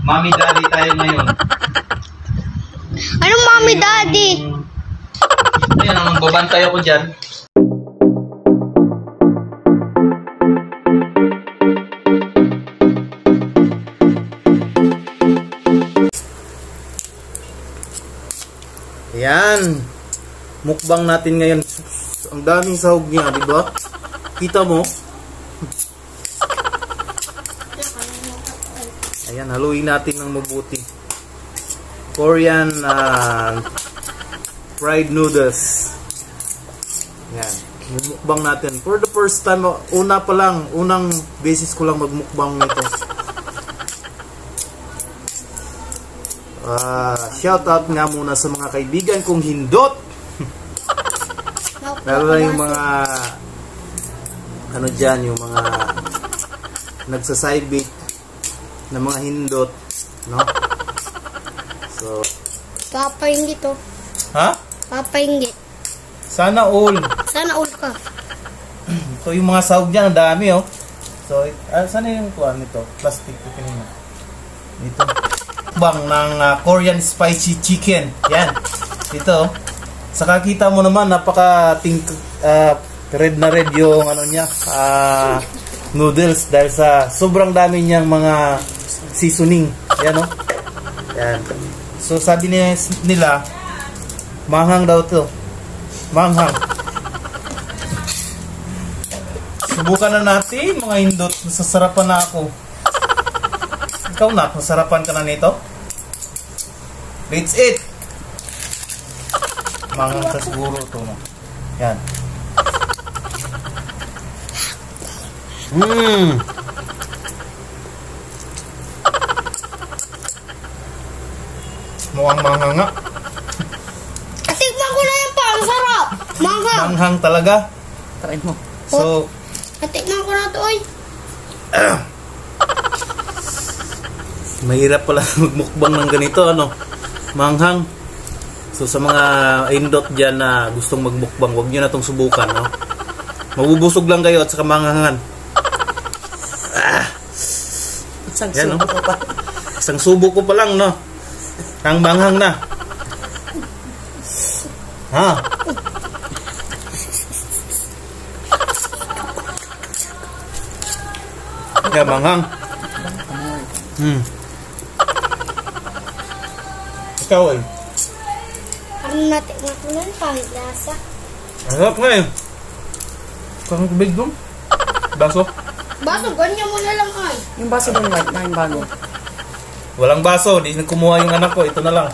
Mommy Daddy tayo ngayon. Anong Mommy Daddy? Ayan, ang magbabantay ako dyan. Ayan. Mukbang natin ngayon. Ang daming sahog niya, di ba? Kita mo? Ayan, haluin natin ng mabuti. Korean fried noodles. Ayan, mukbang natin. For the first time, unang beses ko lang magmukbang nito. Shout out nga muna sa mga kaibigan kong hindot. Lalo na yung mga ano dyan, yung mga nagsaside na mga hindot, no? So, Papahingi to. ha? Papahingi. Sana all. Sana all ka. So, yung mga sahog dyan, ang dami, oh. So, sana yung kuha nito? Plastic, ito nyo. Dito. Bang ng Korean spicy chicken. Yan. Dito, oh. Saka kita mo naman, napaka red na red yung ano niya, noodles dahil sa sobrang dami niyang mga seasoning. Yan, oh. Yan. So sabi nila, manghang daw to. Manghang. Subukan na natin mga hindot. Nasasarapan na ako. Ikaw na, nasarapan ka na nito? Let's eat! Manghang ka siguro ito. Yan. Mukhang manghang nga. Tikman ko na yan pa. Ang sarap. Manghang. Manghang talaga. Try mo. So, Tikman ko na to, oy. mahirap pala magmukbang ng ganito, ano? Manghang. So, sa mga indot dyan na gustong magmukbang, huwag nyo na itong subukan, no? Mabubusog lang kayo at saka manghangan. Yan, no? Isang subo ko pa lang, no? Ang manghang na. Ha? Kaya manghang. Ikaw eh. Parang natikman ko na yung pangit lasa. Harap nga eh. Parang tubig doon. Baso. Baso, ganyan mo na lang, ay. Yung baso doon, white na yung bago. Walang baso. Di na kumuha yung anak ko. Ito na lang.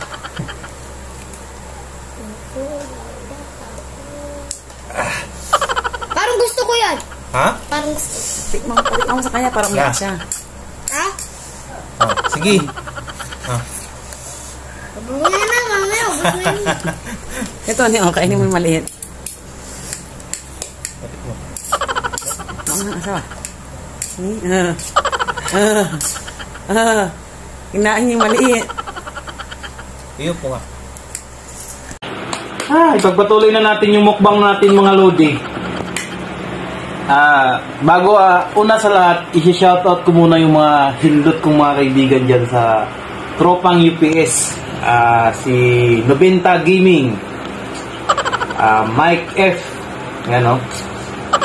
Parang gusto ko yan. Ha? Parang gusto. Tikman mo sa kanya para umiyak siya. Ha? Oh, sige. Mamaya na, mamaya. Ubus na yun. Ito, kainin mo yung maliit. Mga asawa. Kinain yung maliit. Iyo po nga. Ipagpatuloy na natin yung mukbang natin, mga lodi. Bago, una sa lahat, isi-shoutout ko muna yung mga hindot kong mga kaibigan dyan sa tropang UPS. Si Nobenta Gaming, Mike F. Yan, no?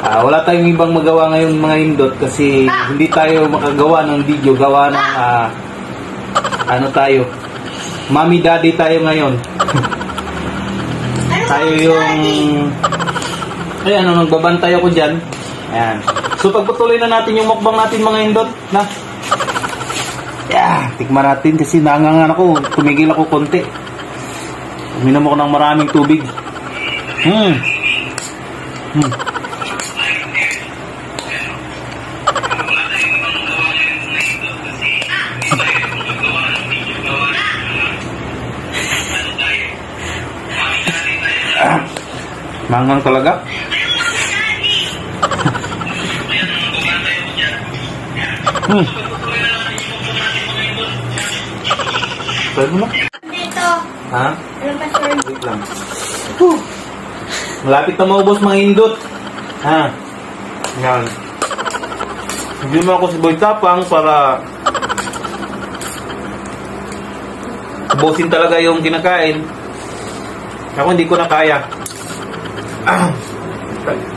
Wala tayong ibang magawa ngayon, mga hindot, kasi hindi tayo makagawa ng video, gawa ng ano tayo, Mommy Daddy tayo ngayon. Tayo yung ayan, nagbabantay ako dyan. Ayan. So pagpatuloy na natin yung mukbang natin, mga hindot, na tikman natin kasi nangangan ako, tumigil ako konti. Uminom ako ng maraming tubig. Mangang talaga. Try mo na. Dito. Ha? Alam ba, sir? Wait lang. Malapit na maubos, mga hindot. Ha? Yan. Hindi mo ako si Boy Tapang para ubusin talaga yung kinakain. Ako hindi ko na kaya.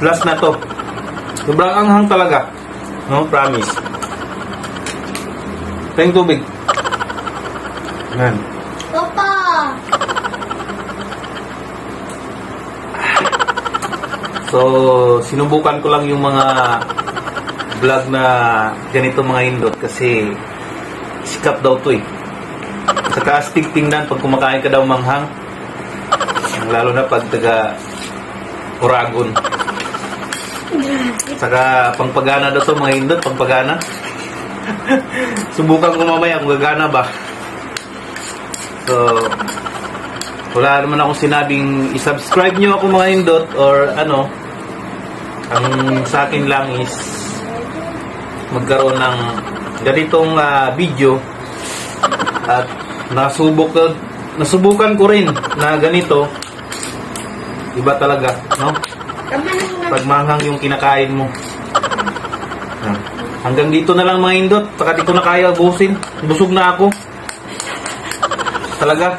Last na to. Sobrang anghang talaga. No, promise. Tayong tubig. Yan. Papa! So, sinubukan ko lang yung mga vlog na ganito mga indot kasi sikap daw to eh. Saka astig tingnan pag kumakain ka daw manghang. Lalo na pag taga Uragon. Saka pangpagana daw to mga indot, pangpagana. Subukan ko mamaya kung gagana ba. So, wala naman akong sinabing i-subscribe nyo ako mga indot or ano. Ang sa akin lang is magkaroon ng ganitong video at nasubukan ko rin na ganito. Iba talaga, no? Pag manghang yung kinakain mo. Hanggang dito na lang mga indot. Saka di ko na kaya ubusin. Busog na ako. Talaga.